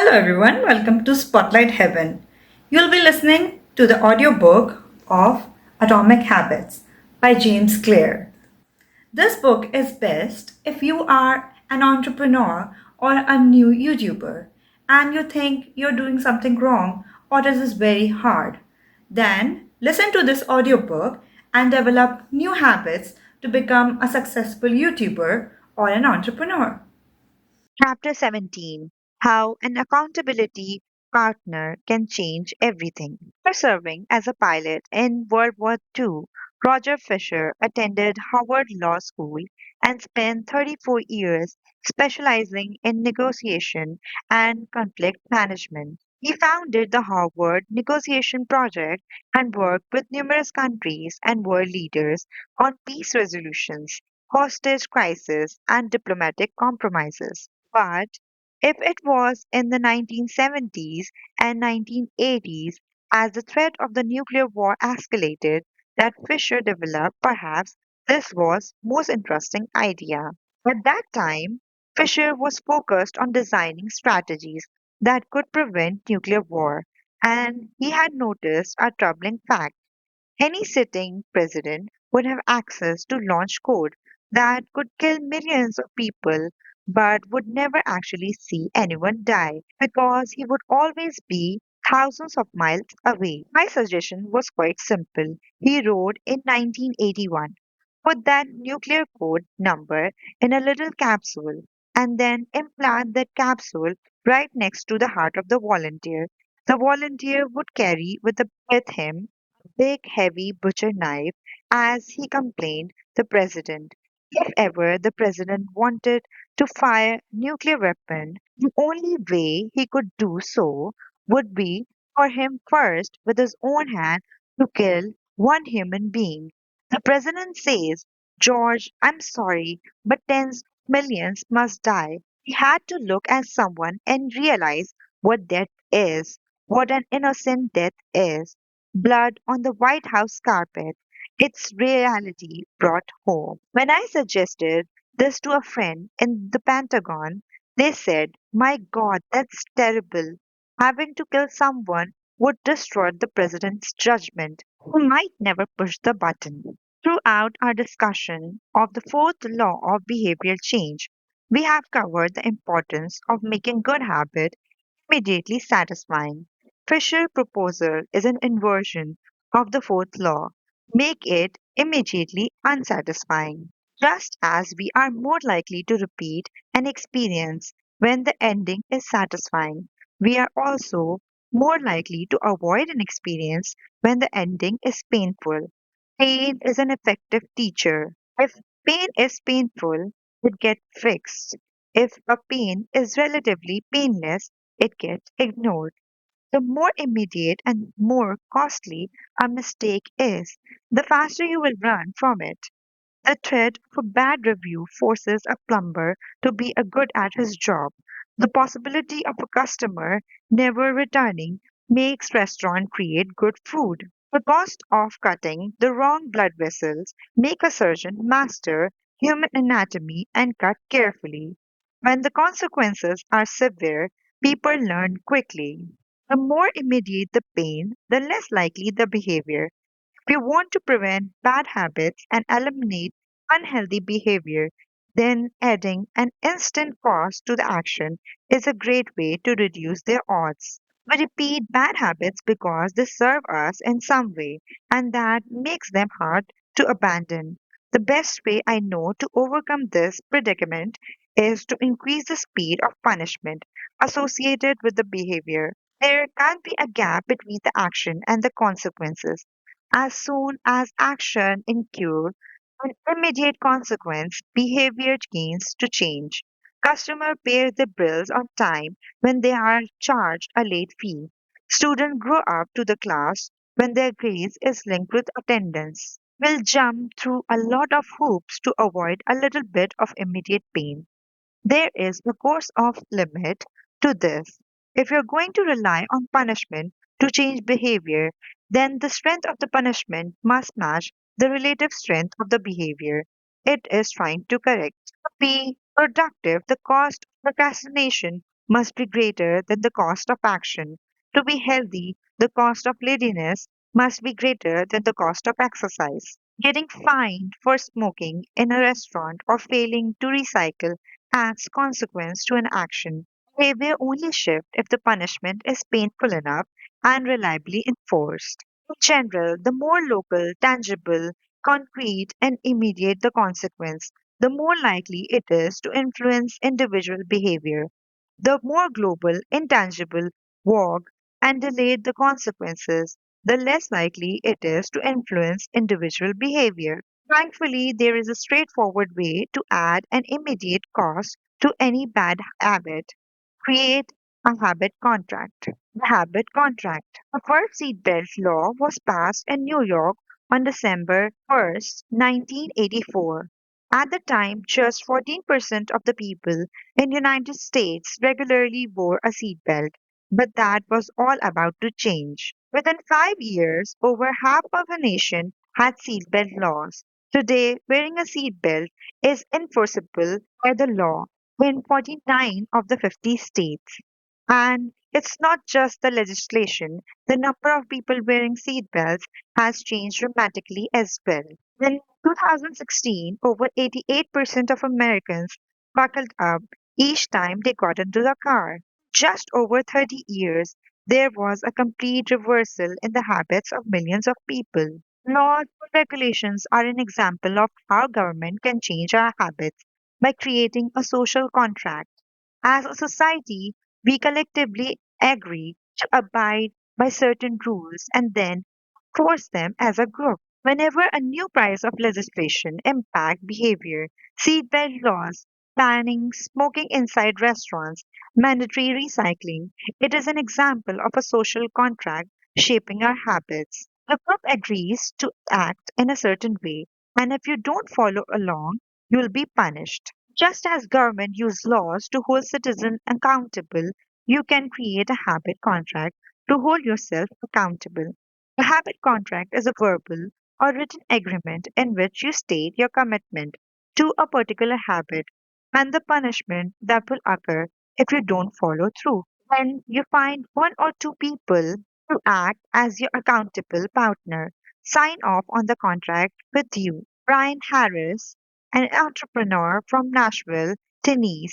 Hello everyone, welcome to Spotlight Heaven. You'll be listening to the audiobook of Atomic Habits by James Clear. This book is best if you are an entrepreneur or a new YouTuber and you think you're doing something wrong or this is very hard. Then listen to this audiobook and develop new habits to become a successful YouTuber or an entrepreneur. Chapter 17: How an Accountability Partner Can Change Everything. After serving as a pilot in World War II, Roger Fisher attended Harvard Law School and spent 34 years specializing in negotiation and conflict management. He founded the Harvard Negotiation Project and worked with numerous countries and world leaders on peace resolutions, hostage crises, and diplomatic compromises. But if it was in the 1970s and 1980s, as the threat of the nuclear war escalated, that Fisher developed perhaps this was most interesting idea. At that time, Fisher was focused on designing strategies that could prevent nuclear war, and he had noticed a troubling fact. Any sitting president would have access to launch code that could kill millions of people but would never actually see anyone die because he would always be thousands of miles away. My suggestion was quite simple. He wrote in 1981, put that nuclear code number in a little capsule and then implant that capsule right next to the heart of the volunteer. The volunteer would carry with him big, heavy butcher knife as he complained the president. If ever the president wanted to fire nuclear weapon, the only way he could do so would be for him first with his own hand to kill one human being. The president says, George, I'm sorry, but tens of millions must die. He had to look at someone and realize what death is, what an innocent death is. Blood on the White House carpet. Its reality brought home. When I suggested this to a friend in the Pentagon, they said, My God, that's terrible. Having to kill someone would destroy the president's judgment, who might never push the button. Throughout our discussion of the fourth law of behavioral change, we have covered the importance of making good habits immediately satisfying. Fisher's proposal is an inversion of the fourth law. Make it immediately unsatisfying. Just as we are more likely to repeat an experience when the ending is satisfying, we are also more likely to avoid an experience when the ending is painful. Pain is an effective teacher. If pain is painful, it gets fixed. If a pain is relatively painless, it gets ignored. The more immediate and more costly a mistake is, the faster you will run from it. The threat of a bad review forces a plumber to be a good at his job. The possibility of a customer never returning makes restaurant create good food. The cost of cutting the wrong blood vessels make a surgeon master human anatomy and cut carefully. When the consequences are severe, people learn quickly. The more immediate the pain, the less likely the behavior. If you want to prevent bad habits and eliminate unhealthy behavior, then adding an instant cost to the action is a great way to reduce their odds. We repeat bad habits because they serve us in some way, and that makes them hard to abandon. The best way I know to overcome this predicament is to increase the speed of punishment associated with the behavior. There can't be a gap between the action and the consequences. As soon as action incurs an immediate consequence, behavior begins to change. Customers pay their bills on time when they are charged a late fee. Students grow up to the class when their grades is linked with attendance. Will jump through a lot of hoops to avoid a little bit of immediate pain. There is a course of limit to this. If you're going to rely on punishment to change behavior, then the strength of the punishment must match the relative strength of the behavior it is trying to correct. To be productive, the cost of procrastination must be greater than the cost of action. To be healthy, the cost of laziness must be greater than the cost of exercise. Getting fined for smoking in a restaurant or failing to recycle adds consequence to an action. Behavior only shift if the punishment is painful enough and reliably enforced. In general, the more local, tangible, concrete, and immediate the consequence, the more likely it is to influence individual behavior. The more global, intangible, vague, and delayed the consequences, the less likely it is to influence individual behavior. Thankfully, there is a straightforward way to add an immediate cost to any bad habit. Create a habit contract. The habit contract. The first seatbelt law was passed in New York on December 1st, 1984. At the time, just 14% of the people in United States regularly wore a seatbelt, but that was all about to change. Within 5 years, over half of the nation had seatbelt laws. Today, wearing a seatbelt is enforceable by the law in 49 of the 50 states. And it's not just the legislation, the number of people wearing seatbelts has changed dramatically as well. In 2016, over 88% of Americans buckled up each time they got into the car. Just over 30 years, there was a complete reversal in the habits of millions of people. Laws and regulations are an example of how government can change our habits by creating a social contract. As a society, we collectively agree to abide by certain rules and then force them as a group. Whenever a new piece of legislation impact behavior, seatbelt laws, banning smoking inside restaurants, mandatory recycling, it is an example of a social contract shaping our habits. The group agrees to act in a certain way, and if you don't follow along, you'll be punished. Just as government use laws to hold citizens accountable, you can create a habit contract to hold yourself accountable. A habit contract is a verbal or written agreement in which you state your commitment to a particular habit and the punishment that will occur if you don't follow through. When you find one or two people to act as your accountable partner, sign off on the contract with you. Brian Harris, an entrepreneur from Nashville, Tennessee,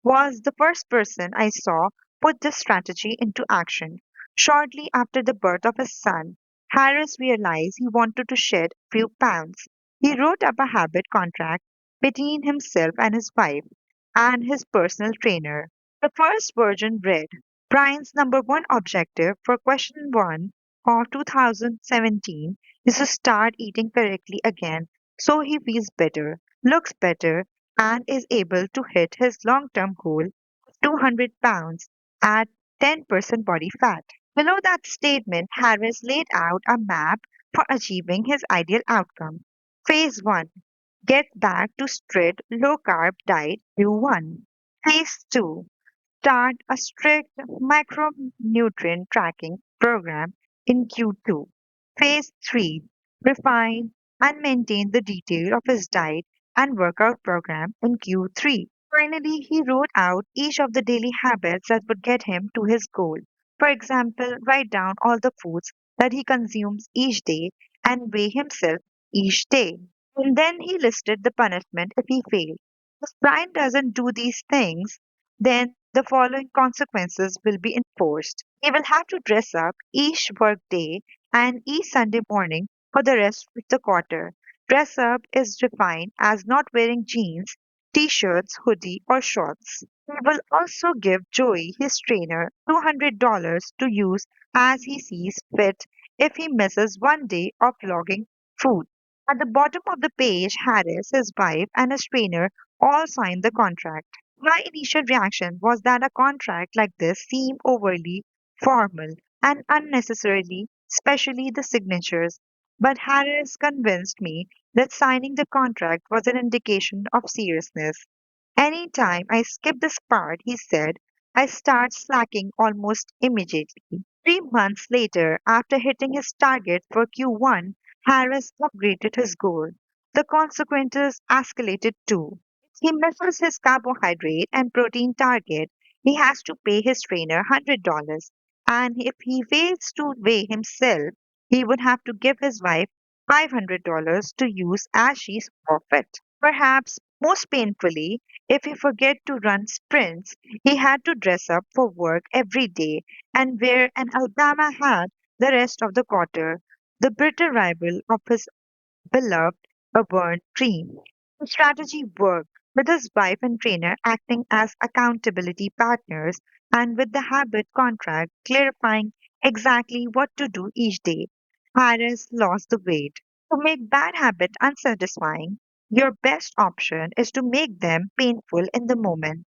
was the first person I saw put this strategy into action. Shortly after the birth of his son, Harris realized he wanted to shed a few pounds. He wrote up a habit contract between himself and his wife and his personal trainer. The first version read Brian's number one objective for question one of 2017 is to start eating correctly again so he feels better, looks better, and is able to hit his long term goal of 200 pounds at 10% body fat. Below that statement, Harris laid out a map for achieving his ideal outcome. Phase 1, get back to strict low carb diet Q1. Phase 2, start a strict micronutrient tracking program in Q2. Phase 3, refine and maintain the detail of his diet and workout program in Q3. Finally, he wrote out each of the daily habits that would get him to his goal. For example, write down all the foods that he consumes each day and weigh himself each day. And then he listed the punishment if he failed. If Brian doesn't do these things, then the following consequences will be enforced. He will have to dress up each work day and each Sunday morning for the rest of the quarter. Dress up is defined as not wearing jeans, t shirts, hoodie, or shorts. He will also give Joey, his trainer, $200 to use as he sees fit if he misses one day of logging food. At the bottom of the page, Harris, his wife, and his trainer all signed the contract. My initial reaction was that a contract like this seemed overly formal and unnecessarily, especially the signatures. But Harris convinced me that signing the contract was an indication of seriousness. Anytime I skip this part, he said, I start slacking almost immediately. 3 months later, after hitting his target for Q1, Harris upgraded his goal. The consequences escalated too. He misses his carbohydrate and protein target. he has to pay his trainer $100. And if he fails to weigh himself, he would have to give his wife $500 to use as she saw fit. Perhaps most painfully, if he forget to run sprints, he had to dress up for work every day and wear an Alabama hat the rest of the quarter, the bitter rival of his beloved urban dream. The strategy worked, with his wife and trainer acting as accountability partners and with the habit contract clarifying exactly what to do each day. Harris lost the weight. To make bad habits unsatisfying, your best option is to make them painful in the moment.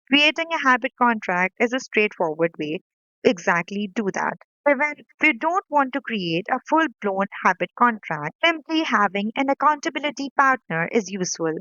Creating a habit contract is a straightforward way to exactly do that. Even if you don't want to create a full blown habit contract, simply having an accountability partner is useful.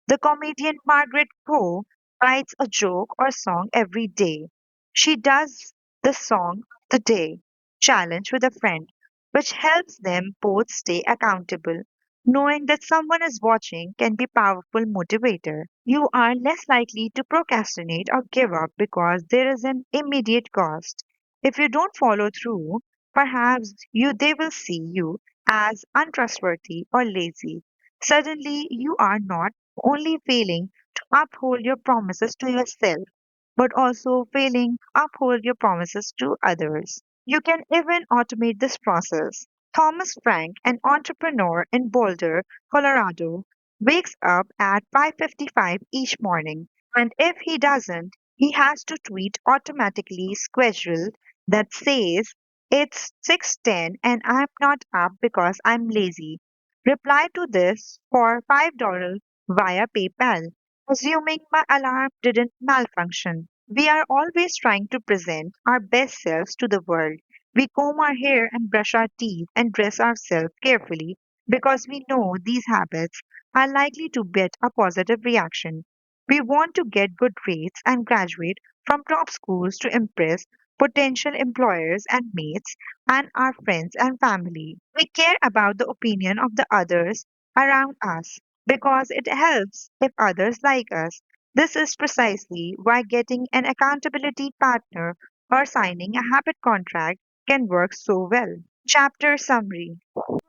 The comedian Margaret Coe writes a joke or song every day. She does the song of the day challenge with a friend, which helps them both stay accountable. Knowing that someone is watching can be powerful motivator. You are less likely to procrastinate or give up because there is an immediate cost. If you don't follow through, perhaps they will see you as untrustworthy or lazy. Suddenly you are not only failing to uphold your promises to yourself, but also failing to uphold your promises to others. You can even automate this process. Thomas Frank, an entrepreneur in Boulder, Colorado, wakes up at 5:55 each morning, and if he doesn't, he has to tweet automatically scheduled that says it's 6:10 and I'm not up because I'm lazy. Reply to this for $5 via PayPal, assuming my alarm didn't malfunction. We are always trying to present our best selves to the world. We comb our hair and brush our teeth and dress ourselves carefully because we know these habits are likely to get a positive reaction. We want to get good grades and graduate from top schools to impress potential employers and mates and our friends and family. We care about the opinion of the others around us because it helps if others like us. This is precisely why getting an accountability partner or signing a habit contract can work so well. Chapter summary.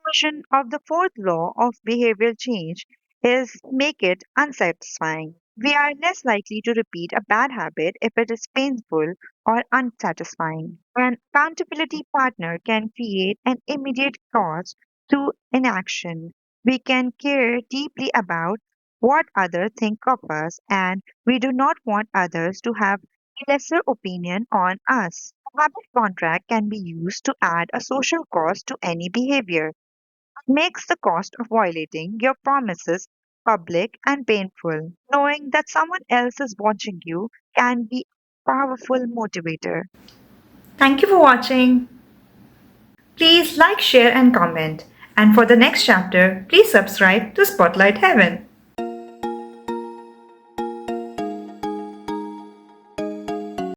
Version of the fourth law of behavioral change is make it unsatisfying. We are less likely to repeat a bad habit if it is painful or unsatisfying. An accountability partner can create an immediate cause to inaction. We can care deeply about what others think of us, and we do not want others to have a lesser opinion on us. A habit contract can be used to add a social cost to any behavior makes the cost of violating your promises public and painful. Knowing that someone else is watching you can be a powerful motivator. Thank you for watching. Please like, share, and comment. And for the next chapter, please subscribe to Spotlight Heaven.